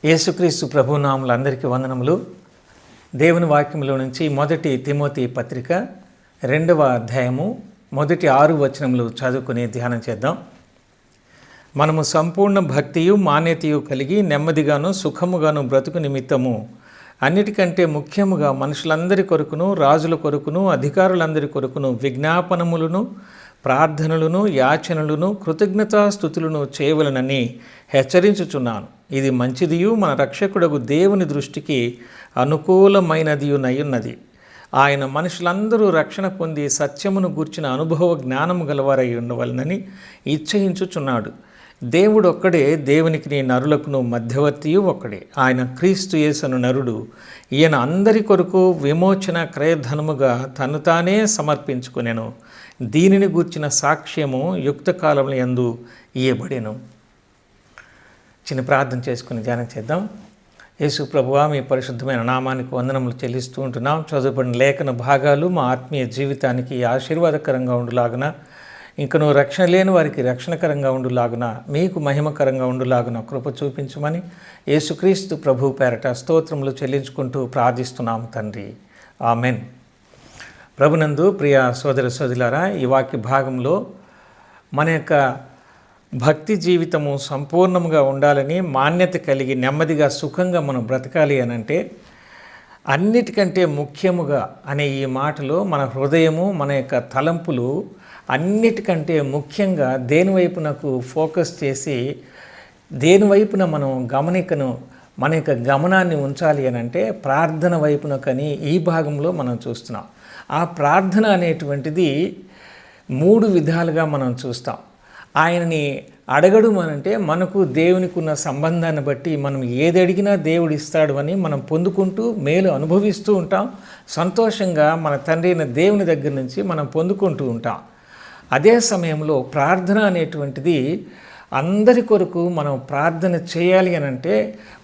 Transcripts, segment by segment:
యేసుక్రీస్తు ప్రభునామములు అందరికీ వందనములు. దేవుని వాక్యంలో నుంచి మొదటి తిమోతి పత్రిక 2వ అధ్యాయము మొదటి 6 వచనములు చదువుకుని ధ్యానం చేద్దాం. మనము సంపూర్ణ భక్తియు మాన్యతయు కలిగి నెమ్మదిగాను సుఖముగాను బ్రతుకు నిమిత్తము అన్నిటికంటే ముఖ్యముగా మనుషులందరి కొరకును రాజుల కొరకును అధికారులందరి కొరకును విజ్ఞాపనములను ప్రార్థనలను యాచనలను కృతజ్ఞతాస్తుతులను చేయవలనని హెచ్చరించుచున్నాను. ఇది మంచిదియు మన రక్షకుడగు దేవుని దృష్టికి అనుకూలమైనదియునయున్నది. ఆయన మనుషులందరూ రక్షణ పొంది సత్యమును గూర్చిన అనుభవ జ్ఞానము గలవారై ఉండవలనని ఇచ్చయించుచున్నాడు. దేవుడు ఒక్కడే, దేవునికి నరులకును మధ్యవర్తియు ఒక్కడే. ఆయన క్రీస్తు యేసను నరుడు. ఈయన అందరి కొరకు విమోచన క్రయధనముగా తను తానే సమర్పించుకునెను. దీనిని గూర్చిన సాక్ష్యము యుక్త కాలముల యందు ఇయ్యబడెను. చిన్న ప్రార్థన చేసుకుని ధ్యానం చేద్దాం. యేసు ప్రభువా, మీ పరిశుద్ధమైన నామానికి వందనములు చెల్లిస్తూ ఉంటున్నాం. చదువుబడిన లేఖన భాగాలు మా ఆత్మీయ జీవితానికి ఆశీర్వాదకరంగా ఉండులాగున, ఇంకనూ రక్షణ లేని వారికి రక్షణకరంగా ఉండులాగున, మీకు మహిమకరంగా ఉండులాగున కృప చూపించమని యేసుక్రీస్తు ప్రభు పేరట స్తోత్రములు చెల్లించుకుంటూ ప్రార్థిస్తున్నాము తండ్రి. ఆమెన్. ప్రభునందు ప్రియ సోదర సోదరులారా, ఈ వాక్య భాగంలో మన యొక్క భక్తి జీవితము సంపూర్ణంగా ఉండాలని, మాన్యత కలిగి నెమ్మదిగా సుఖంగా మనం బ్రతకాలి అని అంటే అన్నిటికంటే ముఖ్యముగా అనే ఈ మాటలో మన హృదయము, మన యొక్క తలంపులు అన్నిటికంటే ముఖ్యంగా దేని వైపునకు ఫోకస్ చేసి దేని వైపున మనం మన యొక్క గమనాన్ని ఉంచాలి అని అంటే ప్రార్థన వైపునకని ఈ భాగంలో మనం చూస్తున్నాం. ఆ ప్రార్థన అనేటువంటిది 3 విధాలుగా మనం చూస్తాం. ఆయనని అడగడం అనంటే మనకు దేవునికి ఉన్న సంబంధాన్ని బట్టి మనం ఏది అడిగినా దేవుడు ఇస్తాడు అని మనం పొందుకుంటూ మేలు అనుభవిస్తూ ఉంటాం. సంతోషంగా మన తండ్రి అయిన దేవుని దగ్గర నుంచి మనం పొందుకుంటూ ఉంటాం. అదే సమయంలో ప్రార్థన అనేటువంటిది అందరి కొరకు మనం ప్రార్థన చేయాలి అని అంటే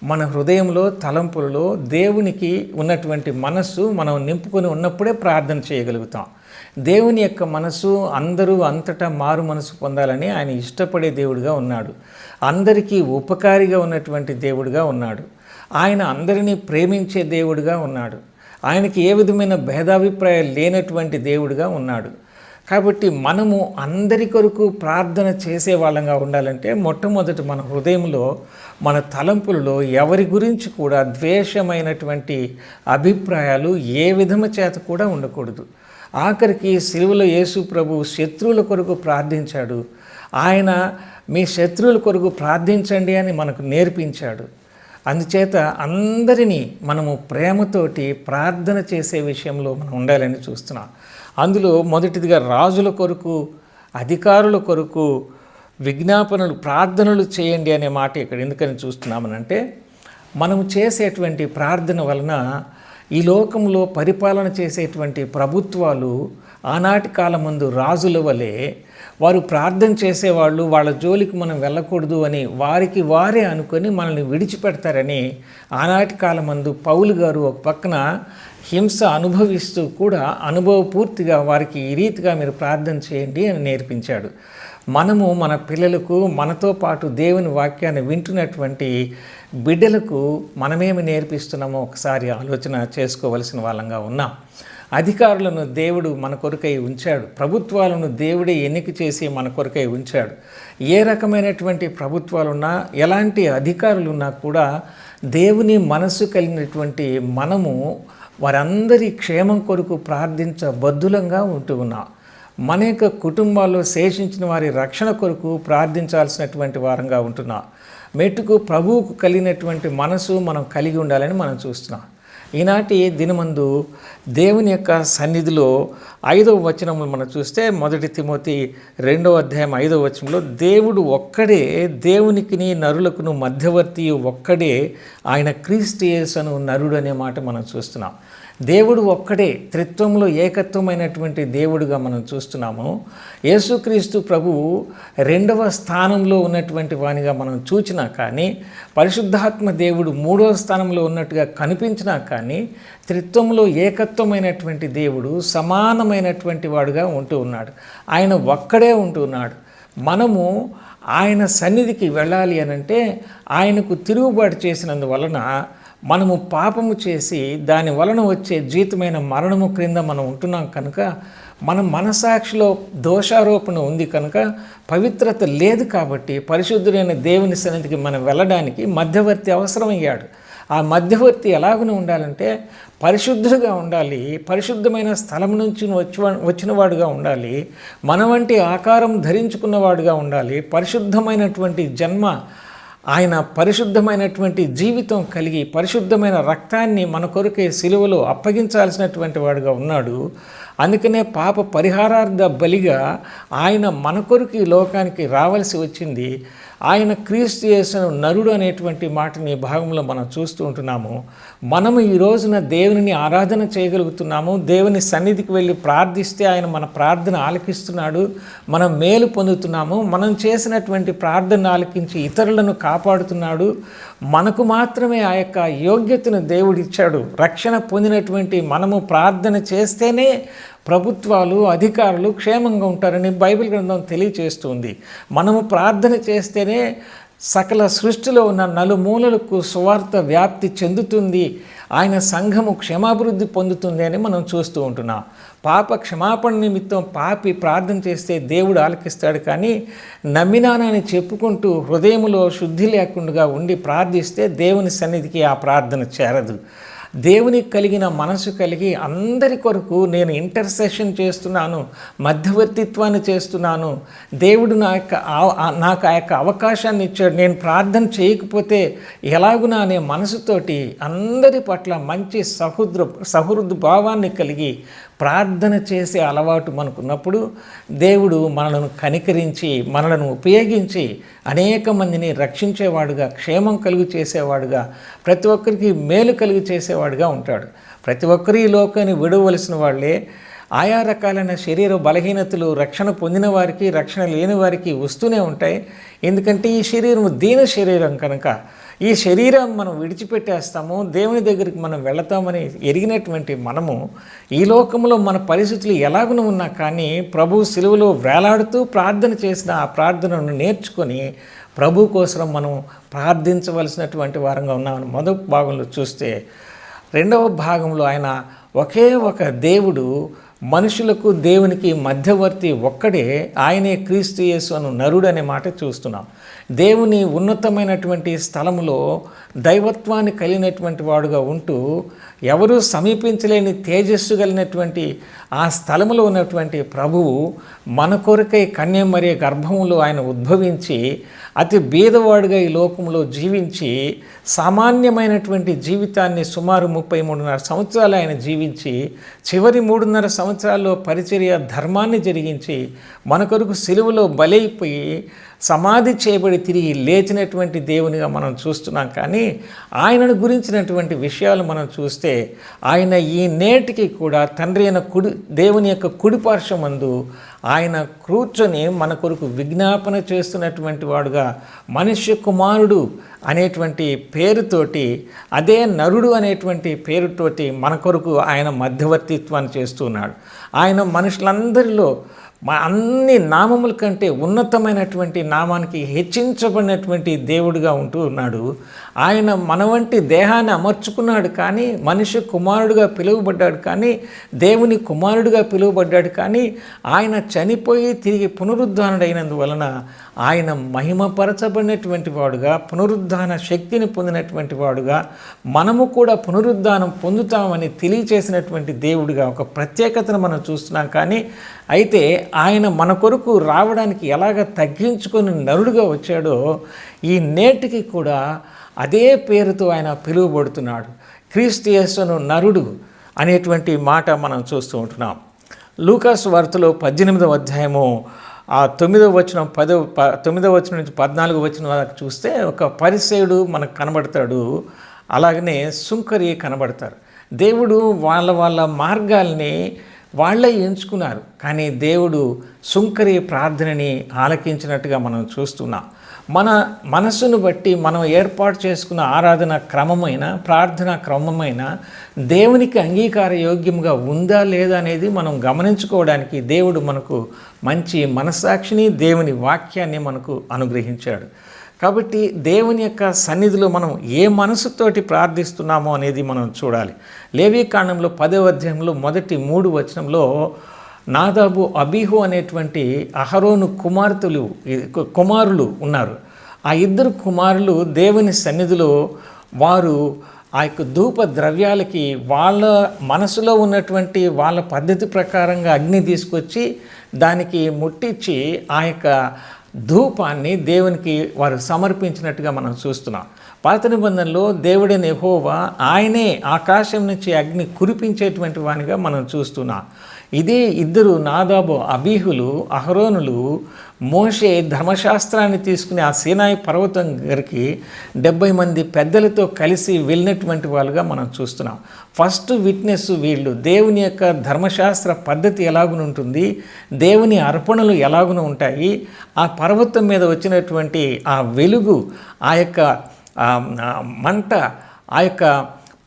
మన హృదయంలో తలంపులలో దేవునికి ఉన్నటువంటి మనస్సు మనం నింపుకొని ఉన్నప్పుడే ప్రార్థన చేయగలుగుతాం. దేవుని యొక్క మనసు అందరూ అంతటా మారు మనసు పొందాలని ఆయన ఇష్టపడే దేవుడిగా ఉన్నాడు. అందరికీ ఉపకారిగా ఉన్నటువంటి దేవుడిగా ఉన్నాడు. ఆయన అందరినీ ప్రేమించే దేవుడిగా ఉన్నాడు. ఆయనకి ఏ విధమైన భేదాభిప్రాయాలు లేనటువంటి దేవుడిగా ఉన్నాడు. కాబట్టి మనము అందరి కొరకు ప్రార్థన చేసే వాళ్ళంగా ఉండాలంటే మొట్టమొదటి మన హృదయంలో, మన తలంపులలో ఎవరి గురించి కూడా ద్వేషమైనటువంటి అభిప్రాయాలు ఏ విధము చేత కూడా ఉండకూడదు. ఆఖరికి సిలువలో యేసు ప్రభు శత్రువుల కొరకు ప్రార్థించాడు. ఆయన మీ శత్రువుల కొరకు ప్రార్థించండి అని మనకు నేర్పించాడు. అందుచేత అందరినీ మనము ప్రేమతోటి ప్రార్థన చేసే విషయంలో మనం ఉండాలని చూస్తున్నాం. అందులో మొదటిదిగా రాజుల కొరకు, అధికారుల కొరకు విజ్ఞాపనలు, ప్రార్థనలు చేయండి అనే మాట ఇక్కడ ఎందుకని చూస్తున్నామనంటే మనము చేసేటువంటి ప్రార్థన వలన ఈ లోకంలో పరిపాలన చేసేటువంటి ప్రభుత్వాలు ఆనాటి కాలమందు రాజుల వలె వారు ప్రార్థన చేసేవాళ్ళు, వాళ్ళ జోలికి మనం వెళ్ళకూడదు అని వారికి వారే అనుకొని మనల్ని విడిచిపెడతారని ఆనాటి కాలమందు పౌలు గారు ఒక పక్కన హింస అనుభవిస్తూ కూడా అనుభవపూర్తిగా వారికి ఈ రీతిగా మీరు ప్రార్థన చేయండి అని నేర్పించాడు. మనము మన పిల్లలకు, మనతో పాటు దేవుని వాక్యాన్ని వింటున్నటువంటి బిడ్డలకు మనమేమి నేర్పిస్తున్నామో ఒకసారి ఆలోచన చేసుకోవలసిన వాళ్ళంగా ఉన్నాం. అధికారులను దేవుడు మన కొరకై ఉంచాడు. ప్రభుత్వాలను దేవుడే ఎన్నిక చేసి మన కొరకై ఉంచాడు. ఏ రకమైనటువంటి ప్రభుత్వాలున్నా, ఎలాంటి అధికారులున్నా కూడా దేవుని మనస్సు కలిగినటువంటి మనము వారందరి క్షేమం కొరకు ప్రార్థించబద్దులంగా ఉంటూ ఉన్నాం. మన యొక్క కుటుంబాల్లో శేషించిన వారి రక్షణ కొరకు ప్రార్థించాల్సినటువంటి వారంగా ఉంటున్నాం. మెట్టుకు ప్రభువుకు కలిగినటువంటి మనసు మనం కలిగి ఉండాలని మనం చూస్తున్నాం. ఈనాటి దినమందు దేవుని యొక్క సన్నిధిలో 5వ వచనము మనం చూస్తే మొదటి తిమోతి 2వ అధ్యాయం 5వ వచనంలో దేవుడు ఒక్కడే, దేవునికిని నరులకును మధ్యవర్తి ఒక్కడే, ఆయన క్రీస్తు యేసను నరుడు అనే మాట మనం చూస్తున్నాం. దేవుడు ఒక్కడే, త్రిత్వంలో ఏకత్వమైనటువంటి దేవుడుగా మనం చూస్తున్నాము. యేసుక్రీస్తు ప్రభువు 2వ స్థానంలో ఉన్నటువంటి వానిగా మనం చూచినా కానీ, పరిశుద్ధాత్మ దేవుడు 3వ స్థానంలో ఉన్నట్టుగా కనిపించినా కానీ, త్రిత్వంలో ఏకత్వమైనటువంటి దేవుడు సమానమైనటువంటి వాడుగా ఉంటూ ఉన్నాడు. ఆయన ఒక్కడే ఉంటూ ఉన్నాడు. మనము ఆయన సన్నిధికి వెళ్ళాలి అనంటే ఆయనకు తిరుగుబాటు చేసినందువలన మనము పాపము చేసి దాని వలన వచ్చే జీతమైన మరణము క్రింద మనం ఉంటున్నాం కనుక మన మనసాక్షిలో దోషారోపణ ఉంది కనుక పవిత్రత లేదు కాబట్టి పరిశుద్ధుడైన దేవుని సన్నిధికి మనం వెళ్ళడానికి మధ్యవర్తి అవసరమయ్యాడు. ఆ మధ్యవర్తి ఎలాగనే ఉండాలంటే పరిశుద్ధుడుగా ఉండాలి, పరిశుద్ధమైన స్థలం నుంచి వచ్చినవాడుగా ఉండాలి, మన వంటి ఆకారం ధరించుకున్నవాడుగా ఉండాలి, పరిశుద్ధమైనటువంటి జన్మ, ఆయన పరిశుద్ధమైనటువంటి జీవితం కలిగి పరిశుద్ధమైన రక్తాన్ని మన కొరకే సిలువలో అప్పగించాల్సినటువంటి వాడుగా ఉన్నాడు. అందుకనే పాప పరిహారార్థ బలిగా ఆయన మన కొరకు ఈ లోకానికి రావాల్సి వచ్చింది. ఆయన క్రీస్తు యేసును నరుడు అనేటువంటి మాటని ఈ భాగంలో మనం చూస్తూ ఉంటున్నాము. మనము ఈ రోజున దేవుని ఆరాధన చేయగలుగుతున్నాము. దేవుని సన్నిధికి వెళ్ళి ప్రార్థిస్తే ఆయన మన ప్రార్థన ఆలకిస్తున్నాడు, మనం మేలు పొందుతున్నాము. మనం చేసినటువంటి ప్రార్థన ఆలకించి ఇతరులను కాపాడుతున్నాడు. మనకు మాత్రమే ఆ యొక్క యోగ్యతను దేవుడిచ్చాడు. రక్షణ పొందినటువంటి మనము ప్రార్థన చేస్తేనే ప్రభుత్వాలు, అధికారులు క్షేమంగా ఉంటారని బైబిల్ గ్రంథం తెలియచేస్తుంది. మనము ప్రార్థన చేస్తేనే సకల సృష్టిలో ఉన్న నలుమూలలకు సువార్త వ్యాప్తి చెందుతుంది, ఆయన సంఘము క్షేమాభివృద్ధి పొందుతుంది అని మనం చూస్తూ ఉంటున్నాం. పాప క్షమాపణ నిమిత్తం పాపి ప్రార్థన చేస్తే దేవుడు ఆలకిస్తాడు, కానీ నమ్మినానని చెప్పుకుంటూ హృదయంలో శుద్ధి లేకుండా ఉండి ప్రార్థిస్తే దేవుని సన్నిధికి ఆ ప్రార్థన చేరదు. దేవునికి కలిగిన మనసు కలిగి అందరి కొరకు నేను ఇంటర్సెషన్ చేస్తున్నాను, మధ్యవర్తిత్వాన్ని చేస్తున్నాను, దేవుడు నాకు ఆ యొక్క అవకాశాన్ని ఇచ్చాడు, నేను ప్రార్థన చేయకపోతే ఎలాగునా అనే మనసుతోటి అందరి పట్ల మంచి సహృద భావాన్ని కలిగి ప్రార్థన చేసే అలవాటు మనకున్నప్పుడు దేవుడు మనలను కనికరించి మనలను ఉపయోగించి అనేక మందిని రక్షించేవాడుగా, క్షేమం కలుగు చేసేవాడుగా, ప్రతి ఒక్కరికి మేలు కలుగు చేసేవాడుగా ఉంటాడు. ప్రతి ఒక్కరి ఈ లోకాన్ని విడవలసిన వాళ్ళే. ఆయా రకాలైన శరీర బలహీనతలు రక్షణ పొందిన వారికి, రక్షణ లేని వారికి వస్తూనే ఉంటాయి. ఎందుకంటే ఈ శరీరం దీన శరీరం కనుక ఈ శరీరం మనం విడిచిపెట్టేస్తాము, దేవుని దగ్గరికి మనం వెళతామని ఎరిగినటువంటి మనము ఈ లోకంలో మన పరిస్థితులు ఎలాగున ఉన్నా కానీ ప్రభు సిలువలో వేలాడుతూ ప్రార్థన చేసిన ఆ ప్రార్థనను నేర్చుకొని ప్రభు కోసం మనం ప్రార్థించవలసినటువంటి వారంగా ఉన్నామని మొదటి భాగంలో చూస్తే, రెండవ భాగంలో ఆయన ఒకే ఒక దేవుడు, మనుషులకు దేవునికి మధ్యవర్తి ఒక్కడే, ఆయనే క్రీస్తు యేసు అను నరుడు అనే మాట చూస్తున్నాం. దేవుని ఉన్నతమైనటువంటి స్థలములో దైవత్వాన్ని కలిగినటువంటి వాడుగా ఉంటూ ఎవరూ సమీపించలేని తేజస్సు కలిగినటువంటి ఆ స్థలములో ఉన్నటువంటి ప్రభువు మన కొరకై కన్యమరియ గర్భములో ఆయన ఉద్భవించి అతి బీదవాడుగా ఈ లోకంలో జీవించి సామాన్యమైనటువంటి జీవితాన్ని సుమారు 33.5 సంవత్సరాలు ఆయన జీవించి చివరి 3.5 సంవత్సరాల్లో పరిచర్య ధర్మాన్ని జరిగించి మన కొరకు సిలువలో బలైపోయి సమాధి చేయబడి తిరిగి లేచినటువంటి దేవునిగా మనం చూస్తున్నాం. కానీ ఆయనను గురించినటువంటి విషయాలు మనం చూస్తే ఆయన ఈ నేటికి కూడా తండ్రి అయిన దేవుని యొక్క కుడిపార్శ్వమందు ఆయన కూర్చొని మన కొరకు విజ్ఞాపన చేస్తున్నటువంటి వాడుగా మనుష్య కుమారుడు అనేటువంటి పేరుతోటి, అదే నరుడు అనేటువంటి పేరుతోటి మన కొరకు ఆయన మధ్యవర్తిత్వాన్ని చేస్తున్నాడు. ఆయన మనుషులందరిలో అన్ని నామముల కంటే ఉన్నతమైనటువంటి నామానికి హెచ్చించబడినటువంటి దేవుడిగా ఉంటూ ఉన్నాడు. ఆయన మన వంటి దేహాన్ని అమర్చుకున్నాడు, కానీ మనిషి కుమారుడుగా పిలువబడ్డాడు, కానీ దేవుని కుమారుడుగా పిలువబడ్డాడు. కానీ ఆయన చనిపోయి తిరిగి పునరుద్ధానుడైనందువలన ఆయన మహిమపరచబడినటువంటి వాడుగా, పునరుద్ధాన శక్తిని పొందినటువంటి వాడుగా, మనము కూడా పునరుద్ధానం పొందుతామని తెలియచేసినటువంటి దేవుడిగా ఒక ప్రత్యేకతను మనం చూస్తున్నాం. కానీ అయితే ఆయన మన కొరకు రావడానికి ఎలాగ తగ్గించుకొని నరుడుగా వచ్చాడో ఈ నేటికి కూడా అదే పేరుతో ఆయన పిలువబడుతున్నాడు. క్రీస్తు యేసును నరుడు అనేటువంటి మాట మనం చూస్తూ ఉంటున్నాం. లూకాసు వార్తలో 18వ అధ్యాయము 9వ వచనం 9వ వచనం నుంచి 14వ వచనం వరకు చూస్తే ఒక పరిసయుడు మనకు కనబడతాడు, అలాగనే సుంకరి కనబడతారు. దేవుడు వాళ్ళ మార్గాల్ని వాళ్ళే ఎంచుకున్నారు, కానీ దేవుడు సుంకరి ప్రార్థనని ఆలకించినట్టుగా మనం చూస్తున్నాం. మన మనస్సును బట్టి మనం ఏర్పాటు చేసుకున్న ఆరాధన క్రమమైన, ప్రార్థన క్రమమైన దేవునికి అంగీకార యోగ్యంగా ఉందా లేదా అనేది మనం గమనించుకోవడానికి దేవుడు మనకు మంచి మనస్సాక్షిని, దేవుని వాక్యాన్ని మనకు అనుగ్రహించాడు. కాబట్టి దేవుని యొక్క సన్నిధిలో మనం ఏ మనసుతోటి ప్రార్థిస్తున్నామో అనేది మనం చూడాలి. లేవీకాండంలో 10వ అధ్యాయంలో మొదటి 3 వచనంలో నాదాబు, అబీహు అనేటువంటి అహరోను కుమారులు ఉన్నారు. ఆ ఇద్దరు కుమారులు దేవుని సన్నిధిలో వారు ఆ యొక్క ధూప ద్రవ్యాలకి వాళ్ళ మనసులో ఉన్నటువంటి వాళ్ళ పద్ధతి ప్రకారంగా అగ్ని తీసుకొచ్చి దానికి ముట్టించి ఆ యొక్క ధూపాన్ని దేవునికి వారు సమర్పించినట్టుగా మనం చూస్తున్నాం. పాత నిబంధనలో దేవుడైన యెహోవా ఆయనే ఆకాశం నుంచి అగ్ని కురిపించేటువంటి వానిగా మనం చూస్తున్నాం. ఇదే ఇద్దరు నాదాబు, అబీహులు, అహరోనులు మోషే ధర్మశాస్త్రాన్ని తీసుకుని ఆ సీనాయి పర్వతం గారికి 70 మంది పెద్దలతో కలిసి వెళ్ళినటువంటి వాళ్ళుగా మనం చూస్తున్నాం. ఫస్ట్ విట్నెస్ వీళ్ళు. దేవుని యొక్క ధర్మశాస్త్ర పద్ధతి ఎలాగునుంటుంది, దేవుని అర్పణలు ఎలాగున ఉంటాయి, ఆ పర్వతం మీద వచ్చినటువంటి ఆ వెలుగు, ఆ యొక్క మంట, ఆ యొక్క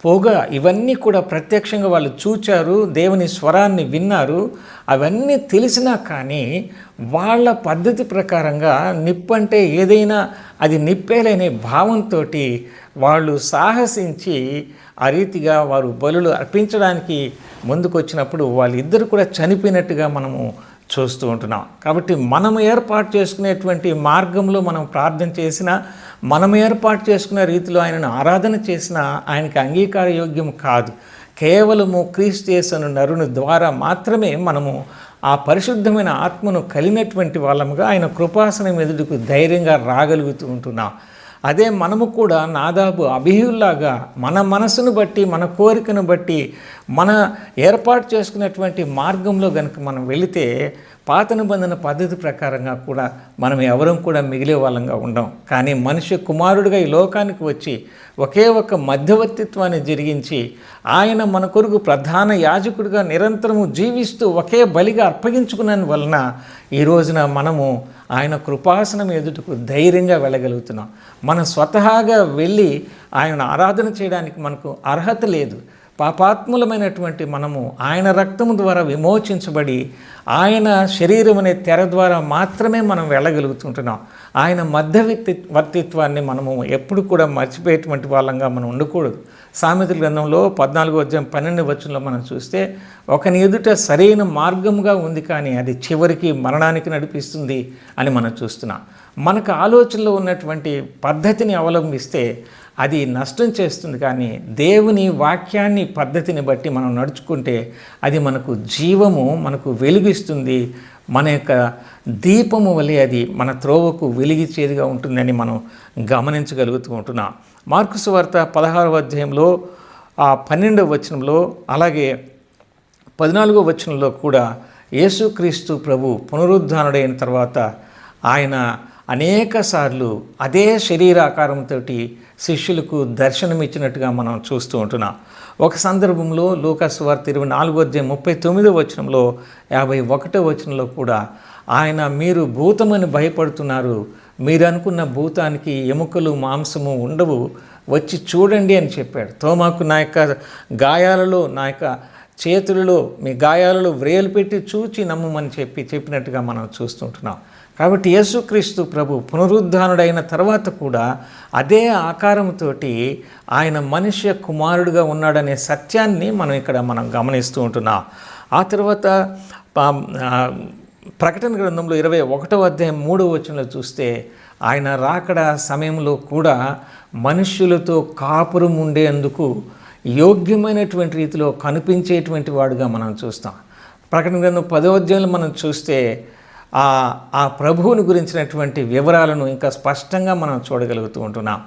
పొగ, ఇవన్నీ కూడా ప్రత్యక్షంగా వాళ్ళు చూచారు, దేవుని స్వరాన్ని విన్నారు. అవన్నీ తెలిసినా కానీ వాళ్ళ పద్ధతి ప్రకారంగా నిప్పంటే ఏదైనా అది నిప్పేలనే భావంతో వాళ్ళు సాహసించి ఆ రీతిగా వారు బలులు అర్పించడానికి ముందుకొచ్చినప్పుడు వాళ్ళిద్దరు కూడా చనిపోయినట్టుగా మనము చూస్తూ ఉంటున్నాం. కాబట్టి మనం ఏర్పాటు చేసుకునేటువంటి మార్గంలో మనం ప్రార్థన చేసినా, మనం ఏర్పాటు చేసుకునే రీతిలో ఆయనను ఆరాధన చేసినా ఆయనకి అంగీకార యోగ్యం కాదు. కేవలము క్రీస్తు యేసు నరుని ద్వారా మాత్రమే మనము ఆ పరిశుద్ధమైన ఆత్మను కలిగినటువంటి వాళ్ళముగా ఆయన కృపాసనం ఎదుటకు ధైర్యంగా రాగలుగుతూ ఉంటున్నాం. అదే మనము కూడా నాదాబు, అబీహుల్లాగా మన మనసును బట్టి, మన కోరికను బట్టి, మన ఏర్పాటు చేసుకున్నటువంటి మార్గంలో కనుక మనం వెళితే పాత నిబంధన పద్ధతి ప్రకారంగా కూడా మనం ఎవరం కూడా మిగిలే వాళ్ళంగా ఉండం. కానీ మనిషి కుమారుడిగా ఈ లోకానికి వచ్చి ఒకే ఒక మధ్యవర్తిత్వాన్ని జరిగించి ఆయన మన కొరకు ప్రధాన యాజకుడిగా నిరంతరము జీవిస్తూ ఒకే బలిగా అర్పగించుకున్న వలన ఈ రోజున మనము ఆయన కృపాసనం ఎదుటకు ధైర్యంగా వెళ్ళగలుగుతున్నాం. మనం స్వతహాగా వెళ్ళి ఆయన ఆరాధన చేయడానికి మనకు అర్హత లేదు. పాపాత్ములమైనటువంటి మనము ఆయన రక్తము ద్వారా విమోచించబడి ఆయన శరీరం అనే తెర ద్వారా మాత్రమే మనం వెళ్ళగలుగుతుంటున్నాం. ఆయన మధ్యవర్తిత్వాన్ని మనము ఎప్పుడు కూడా మర్చిపోయేటువంటి వాళ్ళంగా మనం ఉండకూడదు. సామెతల గ్రంథంలో 14వ అధ్యాయం 12వ వచనంలో మనం చూస్తే ఒకని ఎదుట సరైన మార్గంగా ఉంది కానీ అది చివరికి మరణానికి నడిపిస్తుంది అని మనం చూస్తున్నాం. మనకు ఆలోచనలో ఉన్నటువంటి పద్ధతిని అవలంబిస్తే అది నష్టం చేస్తుంది. కానీ దేవుని వాక్యాన్ని, పద్ధతిని బట్టి మనం నడుచుకుంటే అది మనకు జీవము, మనకు వెలిగిస్తుంది. మన యొక్క దీపము వలె అది మన త్రోవకు వెలిగించేదిగా ఉంటుందని మనం గమనించగలుగుతూ ఉంటున్నాం. మార్కు సువార్త 16వ అధ్యాయంలో 12వ వచనంలో అలాగే 14వ వచనంలో కూడా యేసుక్రీస్తు ప్రభు పునరుద్ధానుడైన తర్వాత ఆయన అనేక సార్లు అదే శరీరాకారంతో శిష్యులకు దర్శనమిచ్చినట్టుగా మనం చూస్తూ ఉంటున్నాం. ఒక సందర్భంలో లూకా సువార్త 24వ అధ్యాయం 39వ వచనంలో 51వ వచనంలో కూడా ఆయన మీరు భూతమని భయపడుతున్నారు, మీరు అనుకున్న భూతానికి ఎముకలు మాంసము ఉండవు, వచ్చి చూడండి అని చెప్పాడు. తోమాకు నా యొక్క గాయాలలో, నా యొక్క చేతులలో, మీ గాయాలలో వ్రేలు పెట్టి చూచి నమ్మమని చెప్పినట్టుగా మనం చూస్తుంటున్నాం. కాబట్టి యేసుక్రీస్తు ప్రభు పునరుద్ధానుడైన తర్వాత కూడా అదే ఆకారంతో ఆయన మనుష్య కుమారుడుగా ఉన్నాడనే సత్యాన్ని మనం గమనిస్తూ ఉంటున్నాం. ఆ తర్వాత ప్రకటన గ్రంథంలో 21వ అధ్యాయం 3వ వచనంలో చూస్తే ఆయన రాకడ సమయంలో కూడా మనుష్యులతో కాపురం ఉండేందుకు యోగ్యమైనటువంటి రీతిలో కనిపించేటువంటి వాడుగా మనం చూస్తాం. ప్రకటన గ్రంథం 10వ అధ్యాయంలో మనం చూస్తే ఆ ప్రభువుని గురించినటువంటి వివరాలను ఇంకా స్పష్టంగా మనం చూడగలుగుతూ ఉంటున్నాం.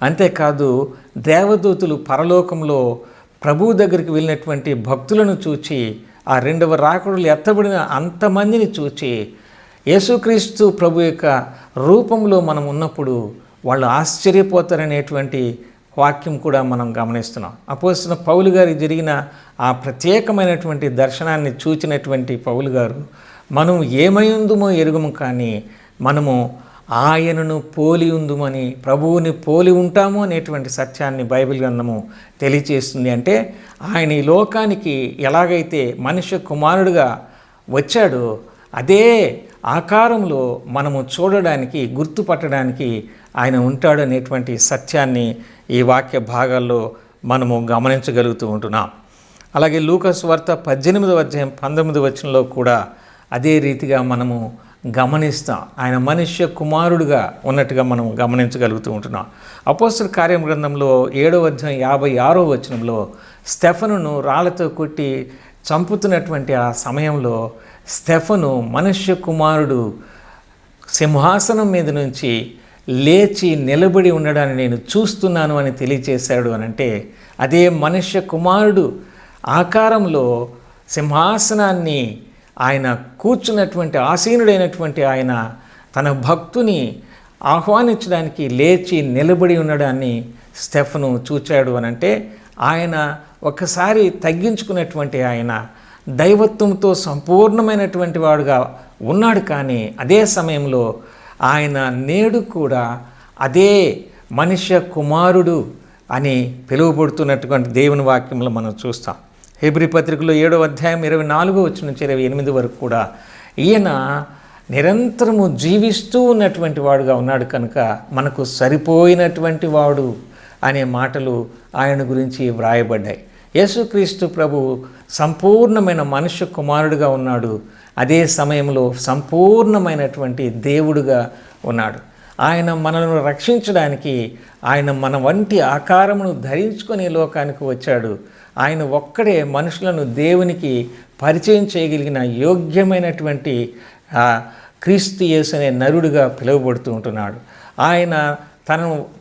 అంతేకాదు దేవదూతులు పరలోకంలో ప్రభువు దగ్గరికి వెళ్ళినటువంటి భక్తులను చూచి ఆ 2వ రాకడలు ఎత్తబడిన అంతమందిని చూచి యేసుక్రీస్తు ప్రభు యొక్క రూపంలో మనం ఉన్నప్పుడు వాళ్ళు ఆశ్చర్యపోతారనేటువంటి వాక్యం కూడా మనం గమనిస్తున్నాం. అపోస్తలుడైన పౌలు గారికి జరిగిన ఆ ప్రత్యేకమైనటువంటి దర్శనాన్ని చూచినటువంటి పౌలు గారు మనం ఏమైందుమో ఎరుగము కానీ మనము ఆయనను పోలి ఉందుమని, ప్రభువుని పోలి ఉంటాము అనేటువంటి సత్యాన్ని బైబిల్ గ్రంథము తెలియచేస్తుంది. అంటే ఆయన ఈ లోకానికి ఎలాగైతే మనుష్య కుమారుడుగా వచ్చాడో అదే ఆకారంలో మనము చూడడానికి, గుర్తుపట్టడానికి ఆయన ఉంటాడు అనేటువంటి సత్యాన్ని ఈ వాక్య భాగాల్లో మనము గమనించగలుగుతూ ఉంటున్నాం. అలాగే లూకాసు వార్త 18వ అధ్యాయం 19వ వచనంలో కూడా అదే రీతిగా మనము గమనిస్తాం. ఆయన మనుష్య కుమారుడుగా ఉన్నట్టుగా మనం గమనించగలుగుతూ ఉంటున్నాం. అపోస్తల కార్యం గ్రంథంలో 7వ అధ్యాయం 56వ వచనంలో స్టెఫనును రాళ్లతో కొట్టి చంపుతున్నటువంటి ఆ సమయంలో స్టెఫను మనుష్య కుమారుడు సింహాసనం మీద నుంచి లేచి నిలబడి ఉండడాన్ని నేను చూస్తున్నాను అని తెలియచేశాడు అని అంటే, అదే మనుష్య కుమారుడు ఆకారంలో సింహాసనాన్ని ఆయన కూర్చున్నటువంటి ఆసీనుడైనటువంటి ఆయన తన భక్తుని ఆహ్వానించడానికి లేచి నిలబడి ఉండడాన్ని స్టెఫను చూచాడు అని అంటే, ఆయన ఒకసారి తగ్గించుకున్నటువంటి ఆయన దైవత్వంతో సంపూర్ణమైనటువంటి వాడుగా ఉన్నాడు. కానీ అదే సమయంలో ఆయన నేడు కూడా అదే మనుష్య కుమారుడు అని పిలువబడుతున్నటువంటి దేవుని వాక్యంలో మనం చూస్తాం. హెబ్రీ పత్రికలో 7వ అధ్యాయం 24వ వచనం నుంచి 28 వరకు కూడా ఈయన నిరంతరము జీవిస్తూ ఉన్నటువంటి వాడుగా ఉన్నాడు కనుక మనకు సరిపోయినటువంటి వాడు అనే మాటలు ఆయన గురించి వ్రాయబడ్డాయి. యేసుక్రీస్తు ప్రభు సంపూర్ణమైన మనుష్య కుమారుడుగా ఉన్నాడు, అదే సమయంలో సంపూర్ణమైనటువంటి దేవుడుగా ఉన్నాడు. ఆయన మనలను రక్షించడానికి ఆయన మన వంటి ఆకారమును ధరించుకొని లోకానికి వచ్చాడు. ఆయన ఒక్కడే మనుషులను దేవునికి పరిచయం చేయగలిగిన యోగ్యమైనటువంటి క్రీస్తు యేసు అనే నరుడుగా పిలువబడుతూ ఉంటున్నాడు. ఆయన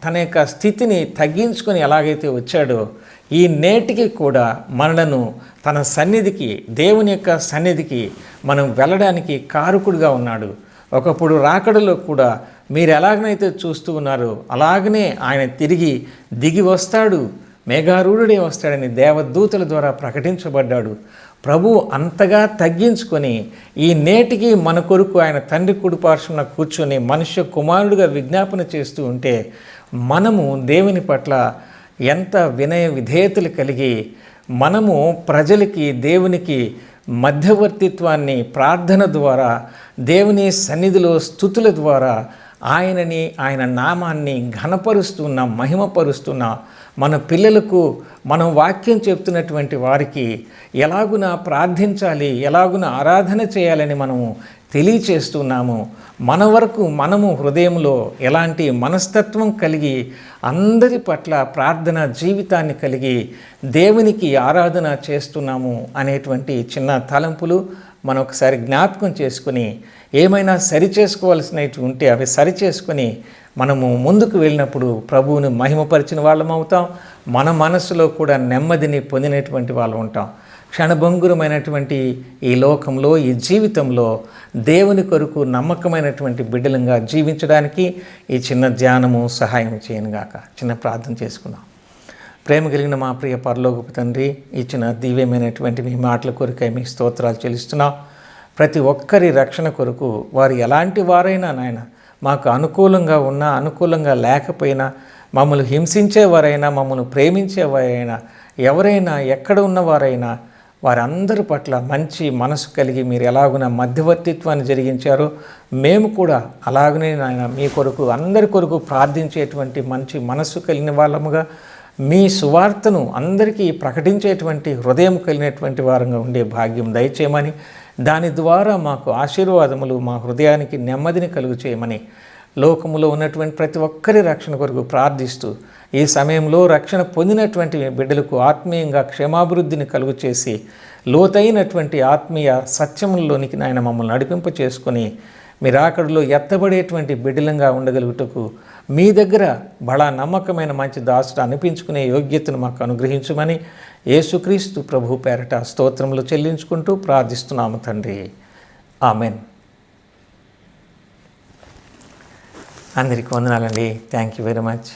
తన యొక్క స్థితిని తగ్గించుకొని ఎలాగైతే వచ్చాడో ఈ నేటికి కూడా మనలను తన సన్నిధికి, దేవుని యొక్క సన్నిధికి మనం వెళ్ళడానికి కారకుడుగా ఉన్నాడు. ఒకప్పుడు రాకడలో కూడా మీరు ఎలాగనైతే చూస్తూ ఉన్నారో అలాగనే ఆయన తిరిగి దిగి వస్తాడు, మేఘారూఢుడే వస్తాడని దేవదూతల ద్వారా ప్రకటించబడ్డాడు. ప్రభు అంతగా తగ్గించుకొని ఈ నేటికి మన కొరకు ఆయన తండ్రి కుడి పార్శ్వన కూర్చొని మనుష్య కుమారుడుగా విజ్ఞాపన చేస్తూ ఉంటే మనము దేవుని పట్ల ఎంత వినయ విధేయతలు కలిగి మనము ప్రజలకి దేవునికి మధ్యవర్తిత్వాన్ని ప్రార్థన ద్వారా, దేవుని సన్నిధిలో స్తుతుల ద్వారా ఆయనని, ఆయన నామాన్ని ఘనపరుస్తున్నా, మహిమపరుస్తున్నా, మన పిల్లలకు మనం వాక్యం చెప్తున్నటువంటి వారికి ఎలాగున ప్రార్థించాలి, ఎలాగున ఆరాధన చేయాలని మనము తెలియచేస్తున్నాము. మన వరకు మనము హృదయంలో ఎలాంటి మనస్తత్వం కలిగి అందరి పట్ల ప్రార్థన జీవితాన్ని కలిగి దేవునికి ఆరాధన చేస్తున్నాము అనేటువంటి చిన్న తలంపులు మనం ఒకసారి జ్ఞాపకం చేసుకుని ఏమైనా సరిచేసుకోవాల్సినవి ఉంటే అవి సరిచేసుకొని మనము ముందుకు వెళ్ళినప్పుడు ప్రభువును మహిమపరిచిన వాళ్ళం అవుతాం. మన మనస్సులో కూడా నెమ్మదిని పొందినటువంటి వాళ్ళు ఉంటాం. క్షణభంగురమైనటువంటి ఈ లోకంలో, ఈ జీవితంలో దేవుని కొరకు నమ్మకమైనటువంటి బిడ్డలంగా జీవించడానికి ఈ చిన్న ధ్యానము సహాయం చేయనుగాక. చిన్న ప్రార్థన చేసుకుందాం. ప్రేమ కలిగిన మా ప్రియ పరలోకపు తండ్రి, ఇచ్చిన దివ్యమైనటువంటి మీ మాటల కొరకై మీ స్తోత్రాలు చెల్లిస్తున్నాం. ప్రతి ఒక్కరి రక్షణ కొరకు వారు ఎలాంటి వారైనా నాయన, మాకు అనుకూలంగా ఉన్నా అనుకూలంగా లేకపోయినా, మమ్మల్ని హింసించేవారైనా మమ్మల్ని ప్రేమించేవారైనా, ఎవరైనా ఎక్కడ ఉన్నవారైనా వారందరి పట్ల మంచి మనసు కలిగి మీరు ఎలాగున మధ్యవర్తిత్వాన్ని జరిగించారో మేము కూడా అలాగనే నాయన మీ కొరకు అందరి కొరకు ప్రార్థించేటువంటి మంచి మనస్సు కలిగిన వాళ్ళముగా, మీ సువార్తను అందరికీ ప్రకటించేటువంటి హృదయం కలిగినటువంటి వారంగా ఉండే భాగ్యం దయచేయమని, దాని ద్వారా మాకు ఆశీర్వాదములు, మా హృదయానికి నెమ్మదిని కలుగు చేయమని లోకములో ఉన్నటువంటి ప్రతి ఒక్కరి రక్షణ కొరకు ప్రార్థిస్తూ ఈ సమయంలో రక్షణ పొందినటువంటి బిడ్డలకు ఆత్మీయంగా క్షేమాభివృద్ధిని కలుగు చేసి లోతైనటువంటి ఆత్మీయ సత్యములలోనికి నాయన మమ్మల్ని నడిపింప చేసుకొని మీరు అక్కడలో ఎత్తబడేటువంటి బిడ్డలంగా ఉండగలుగుటకు మీ దగ్గర బడా నమ్మకమైన మంచి దాసుడు అనిపించుకునే యోగ్యతను మాకు అనుగ్రహించమని యేసుక్రీస్తు ప్రభు పేరట స్తోత్రములు చెల్లించుకుంటూ ప్రార్థిస్తున్నాము తండ్రి. ఆమెన్. అందరికీ వందనాలండి. Thank you very much.